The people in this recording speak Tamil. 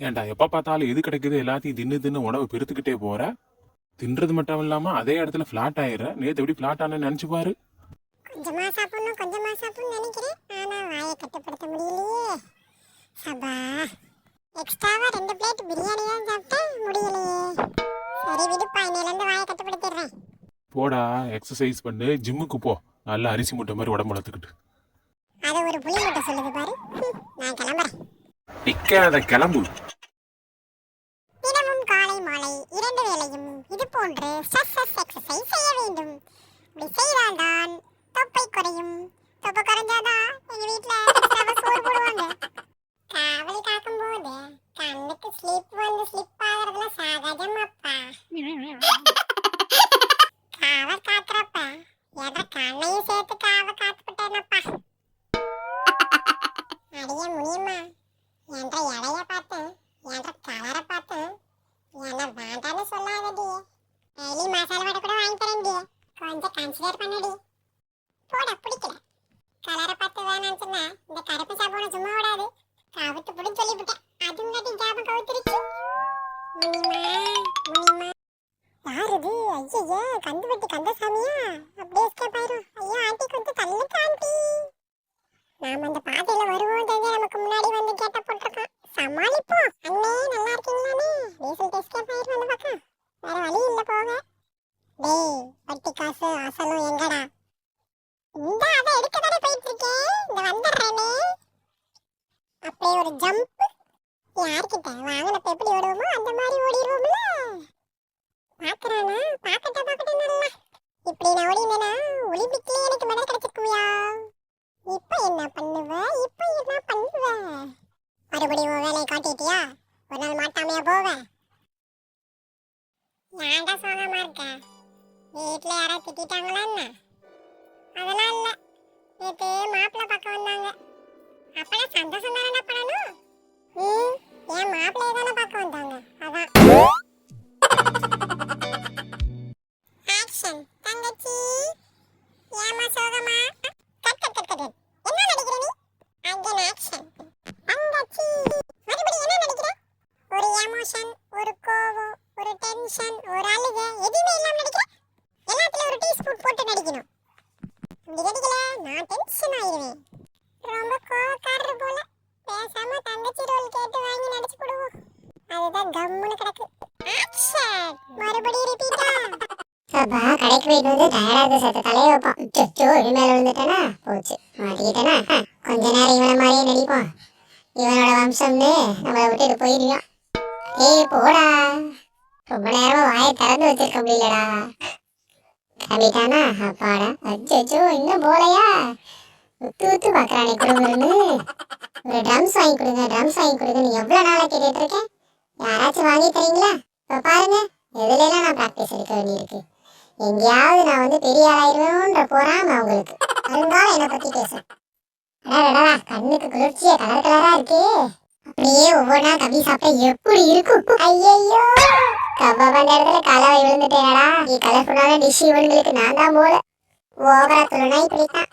ஏன்டா எப்ப பார்த்தாலும் எது கிடைக்குது எல்லாத்தையும் தின்னு உணவு பெருத்துக்கிட்டே போற. தின்றது மட்டும் இல்லாம அதே இடத்துல ஃபிளாட் ஆயிடுற. நேத்து எப்படி ஃபிளாட் ஆனு நினைச்சு பாரு. கொஞ்சமா சாப்பிடணும்னு நினைக்கிறேன். ஆனா வாயை கட்டுப்படுத்த முடியலையே. சபா எக்ஸ்ட்ராவா 2 பிளேட் பிரியாணி தான் சாப்பிட்டேன், முடியலையே. சரி விடுப்பா, இன்னையிலேருந்து வாயை கட்டுப்படுத்திடுறேன். போடா, எக்ஸசைஸ் பண்ணு, ஜிம்முக்கு போ. நல்ல அரிசி முட்டை மாதிரி உடம்பு வளர்த்துக்கிட்டு. அது ஒரு புளி முட்டை சொல்லுது பாரு. நான் கிளம்புறேன். நிக்காத, கிளம்பு. தினமும் காலை மாலை 2 வேளையும் இது போன்று எக்ஸசைஸ் செய்ய வேண்டும். இப்படி செய்தால்தான் தொப்பை குறையும். தொப்பை குறைஞ்சாதான் எங்க வீட்டுல சோறு போடுவாங்க. காவல் காக்கும் போது கண்ணுக்கு ஸ்லிப் வந்து ஸ்லிப் ஆகிறதுல சகஜமாப்பா. காவல் காக்குறப்ப எதை கண்ணையும் சேர்த்து காவல் காத்துக்கிட்டேனப்பா. அடிய முடியுமா? என்ற இலைய பார்த்து என்ற கலரை பார்த்து என்ன வேண்டான்னு சொல்லாதடி. டெய்லி மசாலா வடை கூட வாங்கி தரேன்டி, கொஞ்சம் கன்சிடர் பண்ணடி. போட பிடிக்கல. கலரை பார்த்து வேணான்னு சொன்னா இந்த கருப்பு சாப்பாடு சும்மா விடாது. கவுத்து பிடி சொல்லிவிட்டேன். அதுங்காட்டி ஜாபம் கவுத்துருச்சு. முனிமா யார் இது? ஐயா கந்து வெட்டி கந்தசாமியா? அப்படியே எஸ்கேப் ஆயிரும். ஐயா ஆண்டி கொஞ்சம் தள்ளுக்கு ஆண்டி. நாம அந்த பாதையில வருவோம் தெரிஞ்சா நமக்கு முன்னாடி வந்து கேட்ட போட்டிருக்கான். சமாளிப்போம். அண்ணே நல்லா இருக்கீங்களானே? ரீசல்ட் எஸ்கேப் ஆயிரும் அந்த பக்கம். வேற வழி இல்ல போக. டேய் வட்டி காசு அசலும் எங்கடா? இந்த அதை எடுக்க தானே போயிட்டு இருக்கேன். இந்த வந்துடுறேனே. அப்படியே ஒரு ஜம்ப். யார்கிட்ட வாங்கினப்ப எப்படி ஓடுவோமோ அந்த மாதிரி ஓடிடுவோம்ல. பாக்குறானா? பாக்கட்டேன் நல்லா. இப்படி நான் ஓடினேன்னா ஒலிம்பிக்லயே எனக்கு மெடல் கிடைச்சிருக்குவியா? இப்ப என்ன பண்ணுவ? மறுபடியும் வேலையை காட்டிட்டியா? ஒரு நாள் மாட்டாமையா போவ? ஏன்டா சோகமா இருக்க? வீட்டுல யாராவது திட்டாங்களா என்ன? அதெல்லாம் இல்ல. நேத்து மாப்பிள்ளை பார்க்க வந்தாங்க. அப்பெல்லாம் சந்தோஷம் தானே பண்ணணும். என் மாப்பிள்ளைய தானே பார்க்க வந்தாங்க. அதான் ஆக்ஷன். தங்கச்சி ஏமா சோகமா? கட் என்ன நடிக்கிற நீ? Again action. தங்கச்சி மறுபடியும் என்ன நடிக்கிற? ஒரு எமோஷன், ஒரு கோவம், ஒரு டென்ஷன், ஒரு அழுகை எதுவுமே இல்லாம நடிக்கிற. எல்லாத்துலயும் ஒரு டீஸ்பூன் போட்டு நடிக்கணும். இப்படி நடிக்கல நான் டென்ஷன் ஆயிடுவேன். ரொம்ப கோவக்காரர் போல. பேசாம தங்கச்சி ரோல் கேட்டு வாங்கி நடிச்சு போடுவோம். அதுதான் கம்முன்னு கிடக்கு. ஆக்ஷன். மறுபடியும் ரிப்பீட்டா? அப்பா கடைக்கு போயிட்டு வந்து டயர்டாக சத்த தலையை வைப்பான். சொச்சோ இது மேலே விழுந்துட்டேனா போச்சு, மாட்டிக்கிட்டேனா. கொஞ்ச நேரம் இவனை மாதிரியே நடிப்போம். இவனோட வம்சம்னு நம்மளை விட்டுட்டு போயிடுவான். ஏய் போடா, ரொம்ப நேரமா வாயை திறந்து வச்சிருக்க முடியலடா. கிளம்பிட்டானா? அப்பாடா. அச்சோ இன்னும் போலையா? உத்து பார்க்கறானே குடும்பம்னு. ஒரு ட்ரம்ஸ் வாங்கி கொடுங்கன்னு எவ்வளோ நாளாக கேட்டுட்டு இருக்கேன். யாராச்சும் வாங்கி தரீங்களா? இப்போ பாருங்க எதுலாம் நான் ப்ராக்டிஸ் எடுக்க வேண்டியிருக்கு. எங்கேயாவது நான் வந்து பெரிய ஆளாயிருவேன்ற போறாம அவங்களுக்கு இருந்தாலும் என்னை பத்தி பேசுறேன். கண்ணுக்கு குளிர்ச்சியா கலர் கலரா இருக்கு. அப்படியே ஒவ்வொன்றா கபி சாப்பிட்டா எப்படி இருக்கும்? ஐயோ கப்பா பண்ண இடத்துல கலவை விழுந்துட்டேனடா. கலர்ஃபுல்லான டிஷ் இவங்களுக்கு நான் தான் போல. ஓவரா துணை இப்படித்தான்.